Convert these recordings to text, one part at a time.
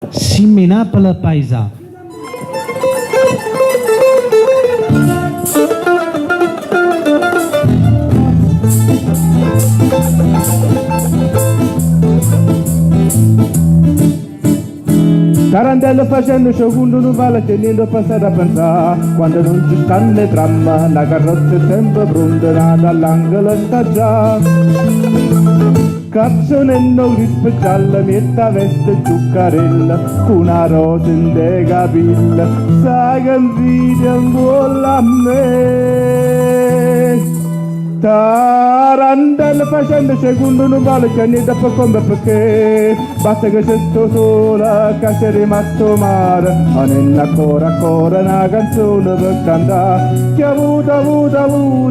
si menà per la paesa. Tarantello facendo secondo non vale tenendo passare a pensare quando non ci stanno le tram la carrozza è sempre pronta nata all'angolo sta già cazzonello grip gialla metta veste giuccarella con una rosa in de capilla sai che invidia un po' a me Tarantello facendo secondo non vale c'è niente per come perché basta che c'è sto sola che c'è rimasto mare ma non ancora una canzone per cantare che avuta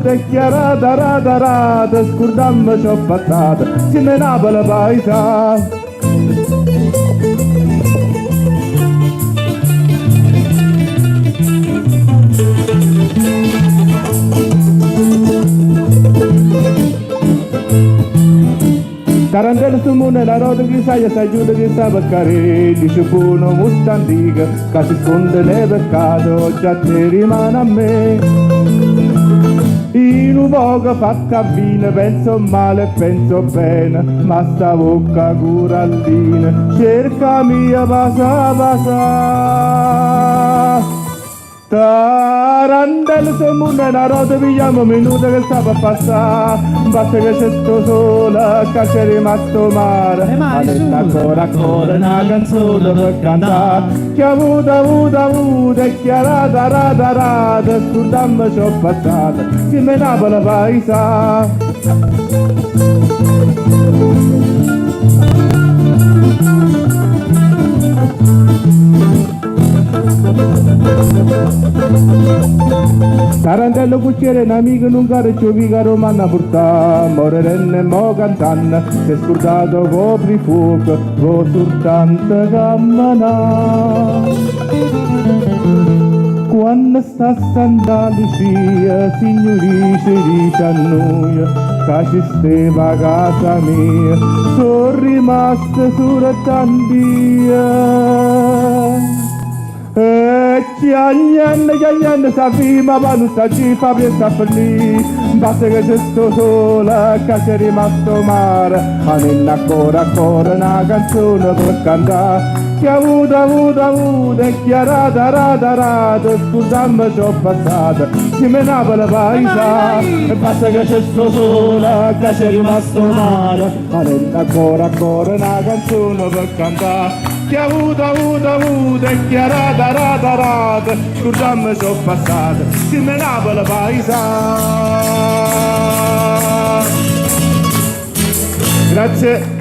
e chiarata rata scordammi ciò passato si me Napoli paesa Tarantello su mondo la roda che sai giuda che sa beccare dice buono molto antica che si sconde nel peccato già ti rimane a me in un poco fatta vino penso male penso bene ma sta bocca curallina cerca mia pasa Tarantello su mondo la roda pigliamo minuto che sta per passare basta che c'è sto sola che c'è rimasto mare ma ancora una canzone per cantare che avuta e chiarata rata scordammi ciò passato che me Napoli paesa Tarantello cucciere un amico non caro ci viga romana porta morerenne mo cantanna si è scordato copri fuoco vo soltanto cammana quando sta Santa Lucia signorice dice a noi che ci steva a casa mia sono rimaste solo tanti e chiagnando sa prima ma non sta ci fa per sta lì basta che c'è sto sola che c'è rimasto mare ma non ancora una canzone per cantare che avuta e chiarata rata scusami ciò passato si me Napoli paesa e basta che c'è sto sola che c'è rimasto mare ma non ancora una canzone per cantare che avuta e chiarata rata scusami ciò passato si me Napoli paesa grazie